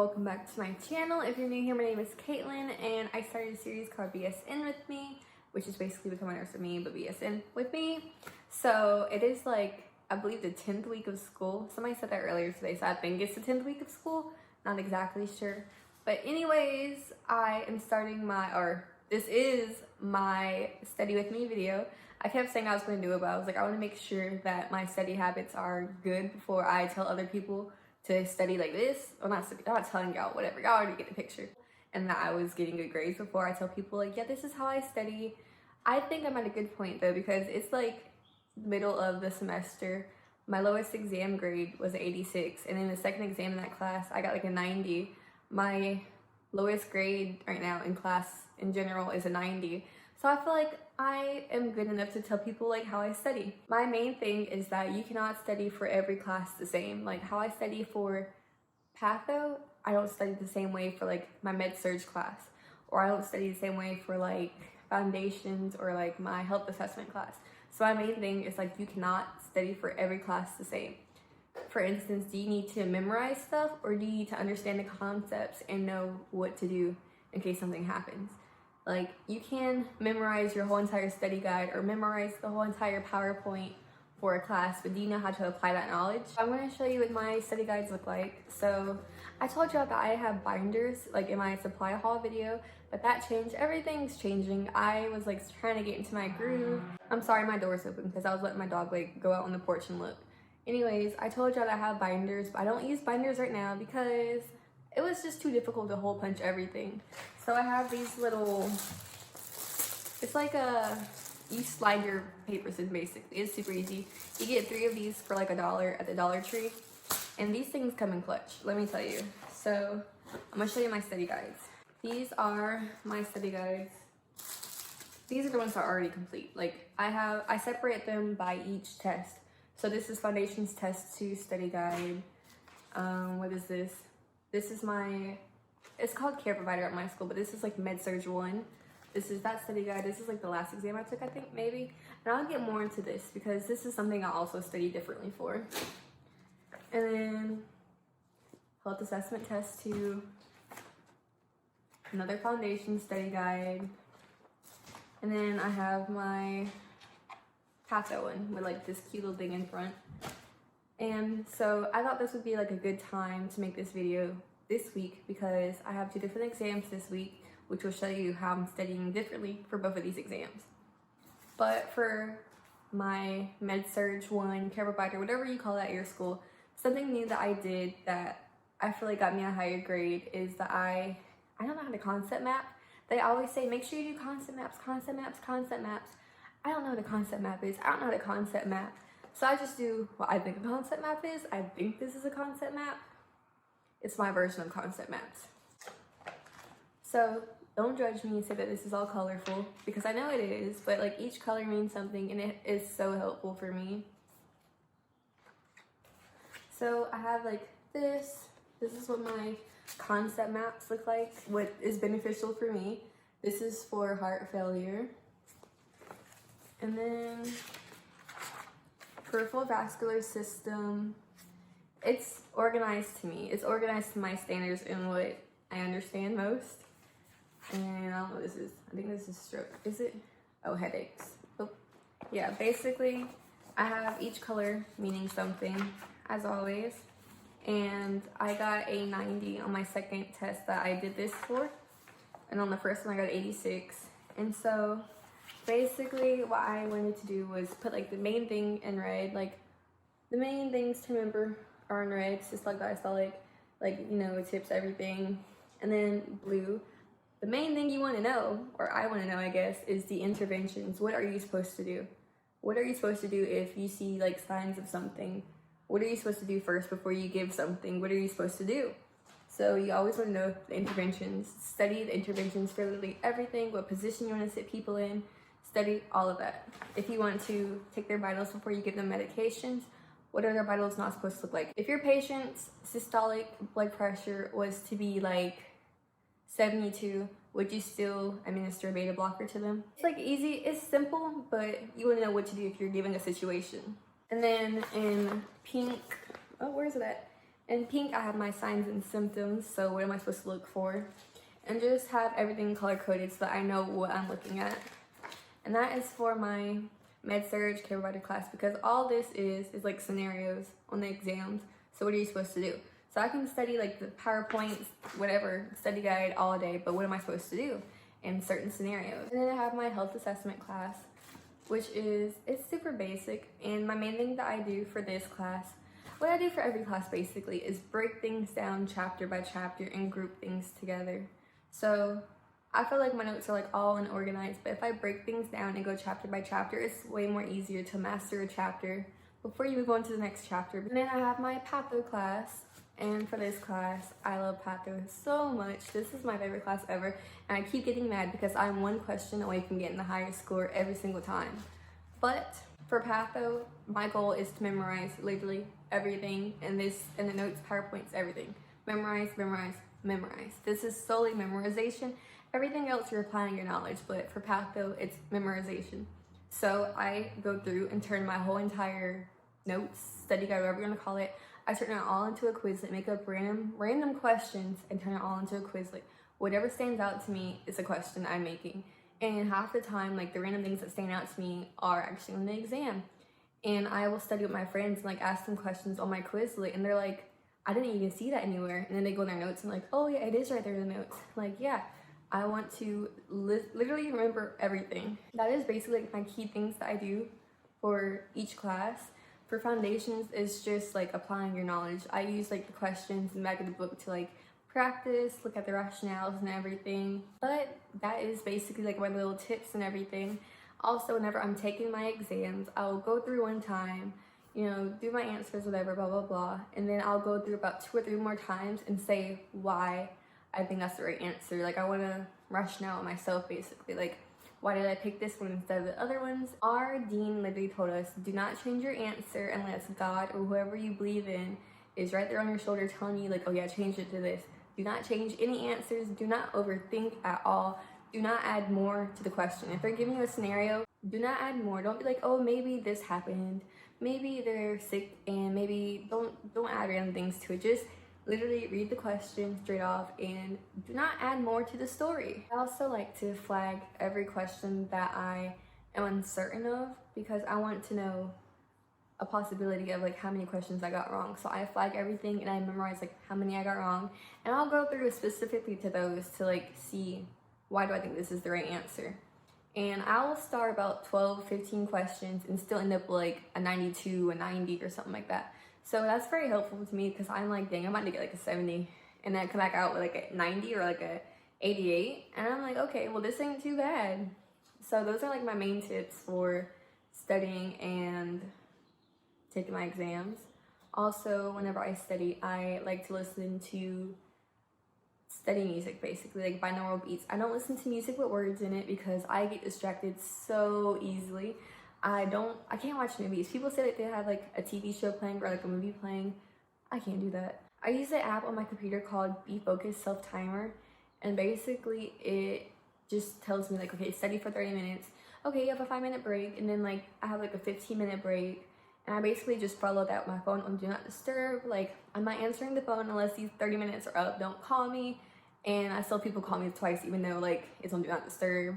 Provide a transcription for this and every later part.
welcome back to my channel. If you're new here, my name is Caitlin and I started a series called BSN with me, which is basically Become a Nurse with me, but BSN with me. So it is like, I believe the 10th week of school. Somebody said that earlier today, so I think it's the 10th week of school. Not exactly sure. But anyways, I am starting this is my study with me video. I kept saying I was going to do it, but I was like, I want to make sure that my study habits are good before I tell other people to study like this. Well, I'm not telling y'all, whatever. Y'all already get the picture. And that I was getting good grades before I tell people like, yeah, this is how I study. I think I'm at a good point though, because it's like middle of the semester. My lowest exam grade was an 86. And in the second exam in that class, I got like a 90. My lowest grade right now in class in general is a 90. So I feel like I am good enough to tell people like how I study. My main thing is that you cannot study for every class the same. Like how I study for patho, I don't study the same way for like my med-surg class, or I don't study the same way for like foundations or like my health assessment class. So my main thing is like you cannot study for every class the same. For instance, do you need to memorize stuff, or do you need to understand the concepts and know what to do in case something happens? Like, you can memorize your whole entire study guide or memorize the whole entire PowerPoint for a class, but do you know how to apply that knowledge? I'm going to show you what my study guides look like. So I told y'all that I have binders like in my supply haul video, but that changed. Everything's changing. I was like trying to get into my groove. I'm sorry my door's open because I was letting my dog like go out on the porch and look. Anyways, I told y'all that I have binders, but I don't use binders right now because it was just too difficult to hole punch everything. So I have these little, it's like you slide your papers in basically. It's super easy. You get 3 of these for like $1 at the Dollar Tree. And these things come in clutch, let me tell you. So I'm gonna show you my study guides. These are my study guides. These are the ones that are already complete. Like I separate them by each test. So this is Foundations Test 2 study guide. What is this? This is it's called Care Provider at my school, but this is like Med-Surg 1. This is that study guide. This is like the last exam I took, I think, maybe. And I'll get more into this because this is something I also study differently for. And then Health Assessment Test 2. Another Foundation study guide. And then I have my patho one with like this cute little thing in front. And so I thought this would be like a good time to make this video this week because I have 2 different exams this week, which will show you how I'm studying differently for both of these exams. But for my Med-Surg 1, Care Provider, whatever you call it at your school, something new that I did that I feel like got me a higher grade is that I don't know how to concept map. They always say, make sure you do concept maps, concept maps, concept maps. I don't know what a concept map is. I don't know how to concept map. So I just do what I think a concept map is. I think this is a concept map. It's my version of concept maps. So don't judge me and say that this is all colorful because I know it is, but like each color means something and it is so helpful for me. So I have like this. This is what my concept maps look like, what is beneficial for me. This is for heart failure. And then peripheral vascular system. It's organized to me. It's organized to my standards and what I understand most. And I don't know what this is. I think this is stroke. Is it? Oh, headaches. Oh, yeah, basically I have each color meaning something as always. And I got a 90 on my second test that I did this for. And on the first one I got 86. And so basically what I wanted to do was put like the main thing in red, like the main things to remember are in red, systolic, you know, tips, everything. And then blue, the main thing you want to know, or I want to know I guess, is the interventions. What are you supposed to do? What are you supposed to do if you see like signs of something? What are you supposed to do first before you give something? What are you supposed to do? So you always want to know the interventions. Study the interventions for literally everything, what position you want to sit people in. Study all of that. If you want to take their vitals before you give them medications, what are their vitals not supposed to look like? If your patient's systolic blood pressure was to be like 72, would you still administer a beta blocker to them? It's like easy, it's simple, but you want to know what to do if you're given a situation. And then in pink, oh, where's it at? In pink, I have my signs and symptoms, so what am I supposed to look for? And just have everything color-coded so that I know what I'm looking at. And that is for my Med-Surg Care Provider class, because all this is like scenarios on the exams. So what are you supposed to do? So I can study like the PowerPoints, whatever, study guide all day, but what am I supposed to do in certain scenarios? And then I have my health assessment class, which is, it's super basic. And my main thing that I do for this class, what I do for every class basically, is break things down chapter by chapter and group things together. So I feel like my notes are like all unorganized, but if I break things down and go chapter by chapter, it's way more easier to master a chapter before you move on to the next chapter. And then I have my patho class, and for this class, I love patho so much. This is my favorite class ever, and I keep getting mad because I'm one question away from getting the highest score every single time. But for patho, my goal is to memorize literally everything in the notes, PowerPoints, everything. Memorize, memorize, memorize. This is solely memorization. Everything else you're applying your knowledge, but for patho, it's memorization. So I go through and turn my whole entire notes, study guide, whatever you want to call it, I turn it all into a Quizlet, make up random questions and turn it all into a Quizlet. Whatever stands out to me is a question I'm making. And half the time, like the random things that stand out to me are actually on the exam. And I will study with my friends and like ask them questions on my Quizlet, and they're like, I didn't even see that anywhere. And then they go in their notes and like, oh yeah, it is right there in the notes. Like, yeah. I want to literally remember everything. That is basically like my key things that I do for each class. For foundations, it's just like applying your knowledge. I use like the questions in the back of the book to like practice, look at the rationales and everything. But that is basically like my little tips and everything. Also, whenever I'm taking my exams, I'll go through one time, you know, do my answers, whatever, blah, blah, blah. And then I'll go through about 2 or 3 more times and say why I think that's the right answer. Like, I want to rationale it myself, basically. Like, why did I pick this one instead of the other ones? Our dean literally told us, do not change your answer unless God or whoever you believe in is right there on your shoulder telling you, like, oh yeah, change it to this. Do not change any answers. Do not overthink at all. Do not add more to the question. If they're giving you a scenario, do not add more. Don't be like, oh, maybe this happened. Maybe they're sick, and maybe don't add random things to it. Just literally read the question straight off and do not add more to the story. I also like to flag every question that I am uncertain of, because I want to know a possibility of like how many questions I got wrong. So I flag everything and I memorize like how many I got wrong, and I'll go through specifically to those to like see why do I think this is the right answer. And I'll start about 12, 15 questions and still end up like a 92, a 90 or something like that. So that's very helpful to me, because I'm like, dang, I'm about to get like a 70 and then come back out with like a 90 or like a 88. And I'm like, okay, well, this ain't too bad. So those are like my main tips for studying and taking my exams. Also, whenever I study, I like to listen to study music, basically, like binaural beats. I don't listen to music with words in it because I get distracted so easily. I can't watch movies. People say that they have like a TV show playing or like a movie playing. I can't do that. I use an app on my computer called Be Focused Self Timer, and basically it just tells me like, okay, study for 30 minutes. Okay, you have a 5-minute break, and then like I have like a 15-minute break, and I basically just follow that with my phone on Do Not Disturb. Like, I'm not answering the phone unless these 30 minutes are up. Don't call me. And I still people call me twice even though like it's on Do Not Disturb.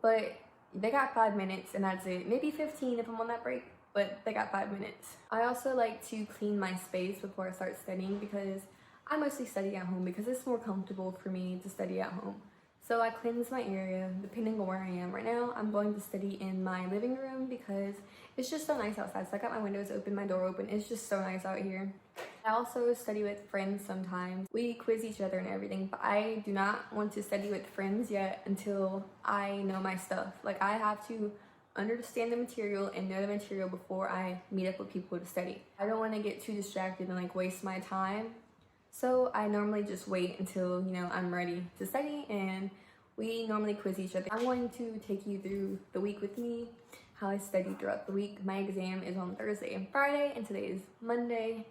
But they got 5 minutes and that's it. Maybe 15 if I'm on that break, but they got 5 minutes. I also like to clean my space before I start studying, because I mostly study at home because it's more comfortable for me to study at home. So I cleanse my area depending on where I am. Right now, I'm going to study in my living room because it's just so nice outside. So I got my windows open, my door open. It's just so nice out here. I also study with friends sometimes. We quiz each other and everything, but I do not want to study with friends yet until I know my stuff. Like, I have to understand the material and know the material before I meet up with people to study. I don't want to get too distracted and like waste my time. So I normally just wait until, you know, I'm ready to study, and we normally quiz each other. I'm going to take you through the week with me, how I studied throughout the week. My exam is on Thursday and Friday, and today is Monday.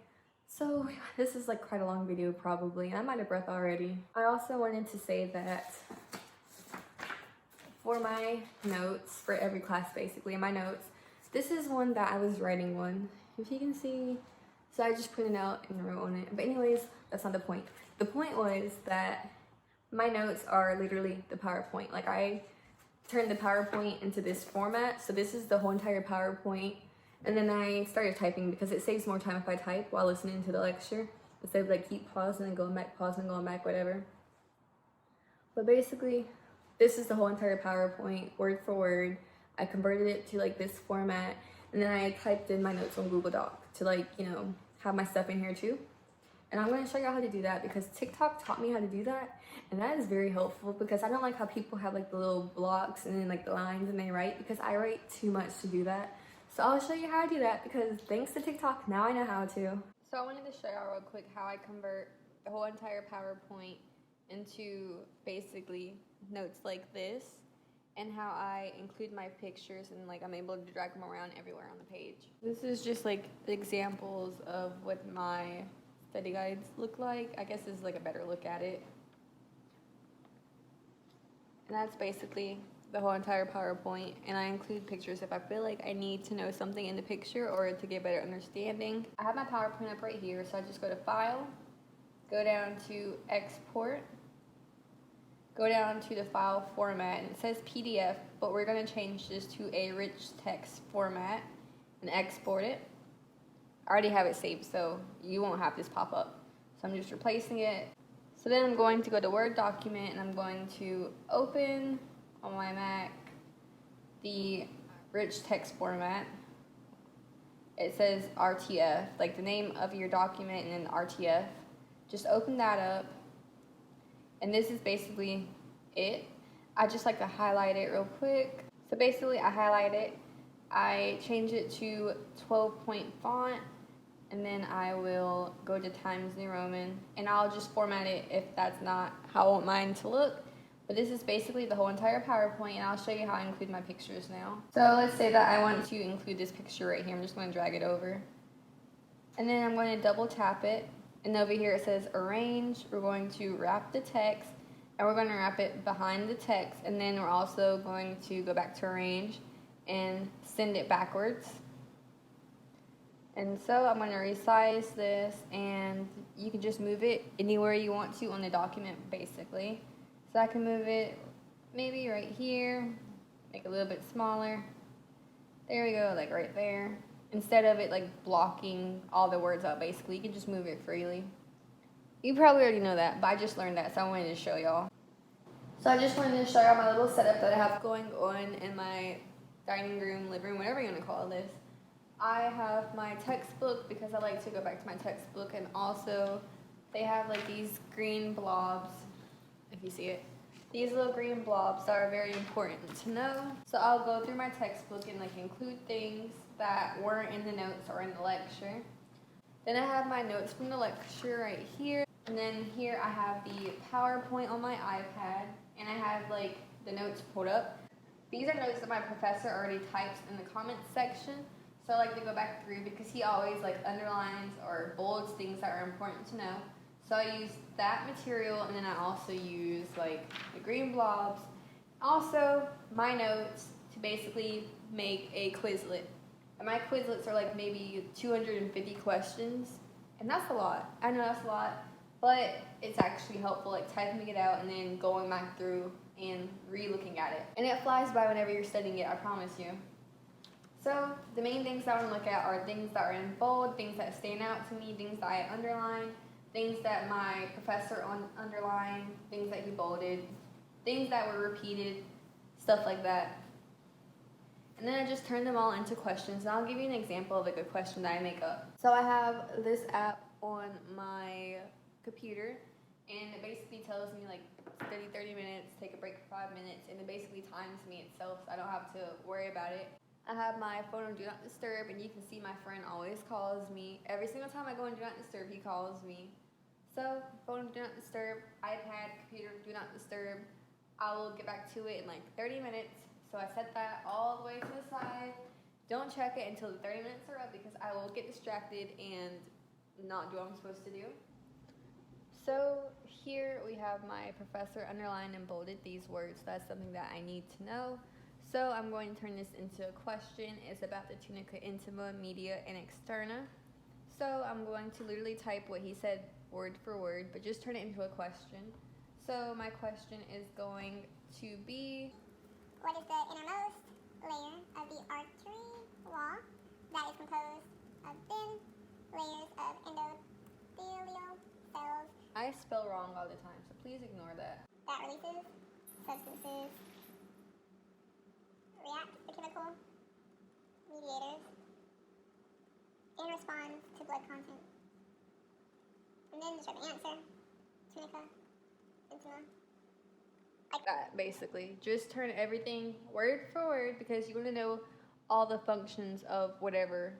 So this is like quite a long video probably, and I'm out of breath already. I also wanted to say that for my notes, for every class basically, in my notes, this is one that I was writing one. If you can see, So I just printed out and wrote on it. But anyways, that's not the point. The point was that my notes are literally the PowerPoint. Like I turned the PowerPoint into this format. So this is the whole entire PowerPoint. And then I started typing because it saves more time if I type while listening to the lecture. Instead of like keep pausing and going back, pausing and going back, whatever. But basically, this is the whole entire PowerPoint, word for word. I converted it to like this format. And then I typed in my notes on Google Doc to like, you know, have my stuff in here too. And I'm going to show you how to do that because TikTok taught me how to do that. And that is very helpful because I don't like how people have like the little blocks and then like the lines and they write, because I write too much to do that. So I'll show you how to do that because thanks to TikTok, now I know how to. So I wanted to show y'all real quick how I convert the whole entire PowerPoint into basically notes like this, and how I include my pictures and like I'm able to drag them around everywhere on the page. This is just like examples of what my study guides look like. I guess this is like a better look at it. And that's basically the whole entire PowerPoint, and I include pictures if I feel like I need to know something in the picture or to get better understanding. I have my PowerPoint up right here, so I just go to File, go down to Export, go down to the file format, and it says PDF, but we're going to change this to a rich text format and export it. I already have it saved, so you won't have this pop up. So I'm just replacing it. So then I'm going to go to Word document, and I'm going to open on my Mac the rich text format. It says RTF, like the name of your document and then RTF. Just open that up. And this is basically it. I just like to highlight it real quick. So basically I highlight it, I change it to 12-point font, and then I will go to Times New Roman, and I'll just format it if that's not how I want mine to look. But this is basically the whole entire PowerPoint, and I'll show you how I include my pictures now. So let's say that I want to include this picture right here. I'm just going to drag it over. And then I'm going to double tap it. And over here it says Arrange. We're going to wrap the text, and we're going to wrap it behind the text. And then we're also going to go back to Arrange and send it backwards. And so I'm going to resize this, and you can just move it anywhere you want to on the document, basically. So I can move it maybe right here, make it a little bit smaller. There we go, like right there. Instead of it like blocking all the words out, basically, you can just move it freely. You probably already know that, but I just learned that, so I wanted to show y'all. So I just wanted to show y'all my little setup that I have going on in my dining room, living room, whatever you want to call this. I have my textbook because I like to go back to my textbook, and also they have like these green blobs, if you see it. These little green blobs that are very important to know. So I'll go through my textbook and like include things that weren't in the notes or in the lecture. Then I have my notes from the lecture right here. And then here I have the PowerPoint on my iPad, and I have like the notes pulled up. These are notes that my professor already types in the comments section. So I like to go back through because he always like underlines or bolds things that are important to know. So I use that material, and then I also use like the green blobs. Also, my notes to basically make a Quizlet. And my Quizlets are like maybe 250 questions, and that's a lot. I know that's a lot, but it's actually helpful, like typing it out and then going back through and re-looking at it. And it flies by whenever you're studying it, I promise you. So the main things that I want to look at are things that are in bold, things that stand out to me, things that I underline, things that my professor underlined, things that he bolded, things that were repeated, stuff like that. And then I just turn them all into questions, and I'll give you an example of like a question that I make up. So I have this app on my computer, and it basically tells me like study 30 minutes, take a break for 5 minutes, and it basically times me itself, so I don't have to worry about it. I have my phone on Do Not Disturb, and you can see my friend always calls me. Every single time I go on Do Not Disturb, he calls me. So, phone Do Not Disturb, iPad, computer Do Not Disturb. I will get back to it in like 30 minutes. So I set that all the way to the side. Don't check it until the 30 minutes are up because I will get distracted and not do what I'm supposed to do. So here we have my professor underlined and bolded these words. That's something that I need to know. So I'm going to turn this into a question. It's about the tunica intima, media, and externa. So I'm going to literally type what he said word for word, but just turn it into a question. So my question is going to be, what is the innermost layer of the artery wall that is composed of thin layers of endothelial cells I spell wrong all the time, so please ignore that. that releases substances, react to chemical mediators, and responds to blood content. And then describe the answer, tunica, intima. Like that, basically. Just turn everything word for word because you want to know all the functions of whatever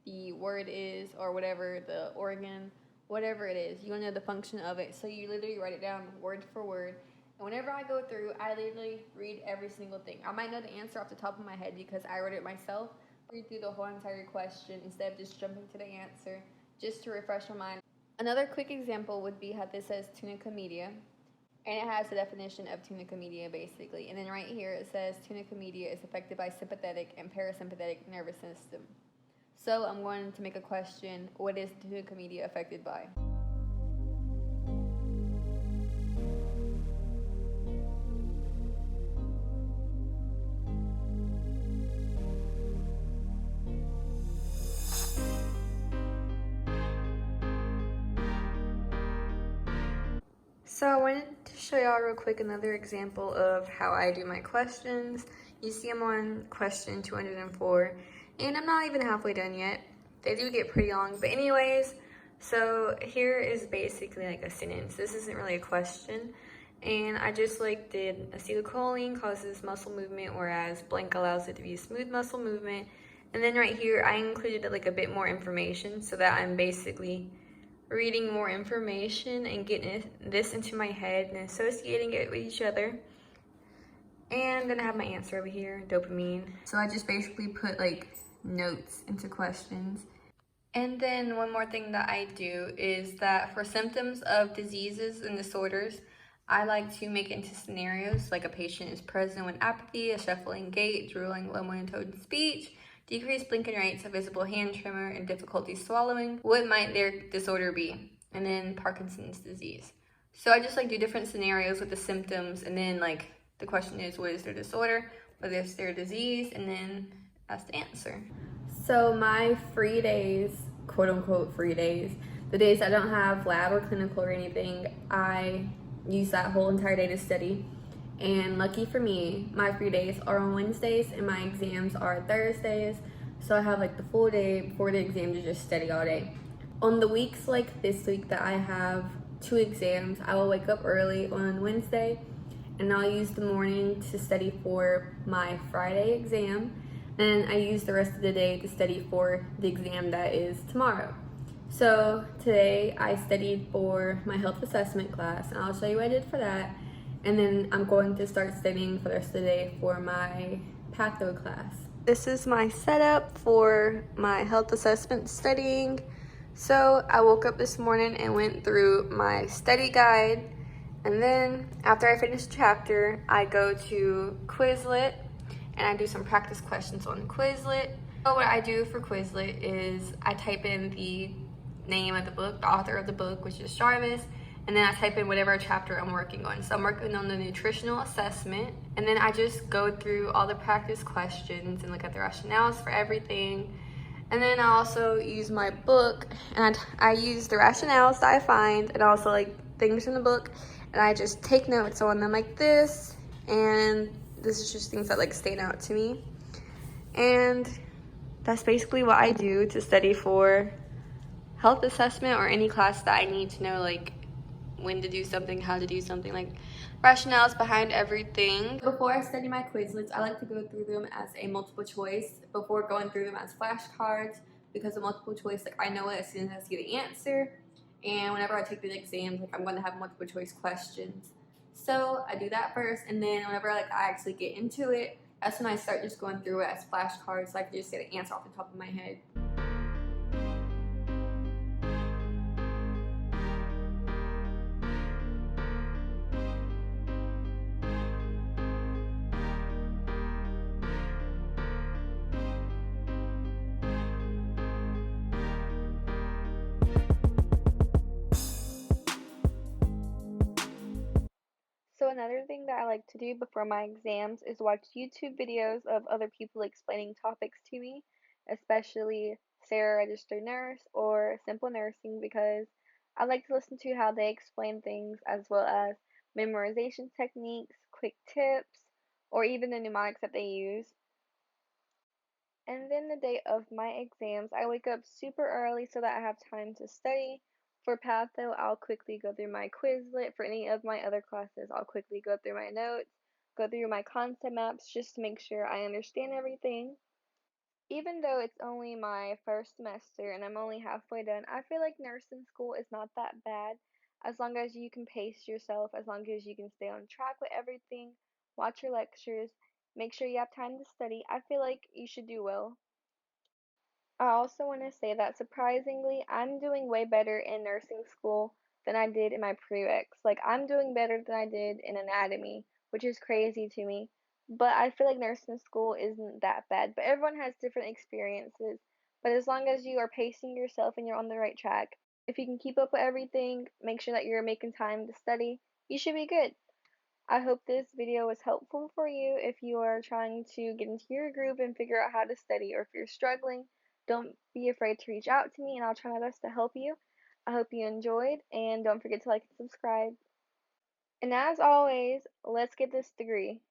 the word is or whatever the organ, whatever it is. You want to know the function of it. So you literally write it down word for word. And whenever I go through, I literally read every single thing. I might know the answer off the top of my head because I wrote it myself. Read through the whole entire question instead of just jumping to the answer, just to refresh my mind. Another quick example would be how this says tunica media. And it has the definition of tunica media basically. And then right here it says tunica media is affected by sympathetic and parasympathetic nervous system. So I'm going to make a question, what is tunica media affected by? So I wanted to show y'all real quick another example of how I do my questions. You see I'm on question 204, and I'm not even halfway done yet. They do get pretty long, but anyways, so here is basically like a sentence. This isn't really a question, and I just like did acetylcholine causes muscle movement, whereas blank allows it to be smooth muscle movement. And then right here, I included like a bit more information so that I'm basically reading more information and getting this into my head and associating it with each other. And then I have my answer over here, dopamine. So I just basically put like notes into questions. And then one more thing that I do is that for symptoms of diseases and disorders, I like to make it into scenarios like a patient is present with apathy, a shuffling gait, drooling, low monotone speech, decreased blinking rates, a visible hand tremor, and difficulty swallowing. What might their disorder be? And then Parkinson's disease. So I just like do different scenarios with the symptoms, and then like the question is, what is their disorder? What is their disease? And then that's the answer. So my free days, quote unquote free days, the days I don't have lab or clinical or anything, I use that whole entire day to study. And lucky for me, my free days are on Wednesdays and my exams are Thursdays. So I have like the full day before the exam to just study all day. On the weeks like this week that I have 2 exams, I will wake up early on Wednesday and I'll use the morning to study for my Friday exam. And I use the rest of the day to study for the exam that is tomorrow. So today I studied for my health assessment class, and I'll show you what I did for that. And then I'm going to start studying for the rest of the day for my patho class. This is my setup for my health assessment studying. So I woke up this morning and went through my study guide. And then after I finish a chapter, I go to Quizlet and I do some practice questions on Quizlet. So what I do for Quizlet is I type in the name of the book, the author of the book, which is Jarvis, and then I type in whatever chapter I'm working on. So I'm working on the nutritional assessment, and then I just go through all the practice questions and look at the rationales for everything. And then I also use my book, and I use the rationales that I find, and also like things from the book, and I just take notes on them like this, and this is just things that like stand out to me. And that's basically what I do to study for health assessment or any class that I need to know like when to do something, how to do something, like rationales behind everything. Before I study my Quizlets, I like to go through them as a multiple choice before going through them as flashcards, because the multiple choice, like I know it as soon as I see the answer, and whenever I take the exams, like I'm going to have multiple choice questions. So I do that first, and then whenever like I actually get into it, that's when I start just going through it as flashcards so I can just get an answer off the top of my head. another thing that I like to do before my exams is watch YouTube videos of other people explaining topics to me, especially Sarah Registered Nurse or Simple Nursing, because I like to listen to how they explain things as well as memorization techniques, quick tips, or even the mnemonics that they use. And then the day of my exams, I wake up super early so that I have time to study. For Patho, I'll quickly go through my Quizlet. For any of my other classes, I'll quickly go through my notes, go through my concept maps just to make sure I understand everything. Even though it's only my first semester and I'm only halfway done, I feel like nursing school is not that bad as long as you can pace yourself, as long as you can stay on track with everything, watch your lectures, make sure you have time to study. I feel like you should do well. I also want to say that surprisingly, I'm doing way better in nursing school than I did in my prereqs. Like, I'm doing better than I did in anatomy, which is crazy to me. But I feel like nursing school isn't that bad. But everyone has different experiences. But as long as you are pacing yourself and you're on the right track, if you can keep up with everything, make sure that you're making time to study, you should be good. I hope this video was helpful for you if you are trying to get into your groove and figure out how to study, or if you're struggling, don't be afraid to reach out to me and I'll try my best to help you. I hope you enjoyed, and don't forget to like and subscribe. And as always, let's get this degree.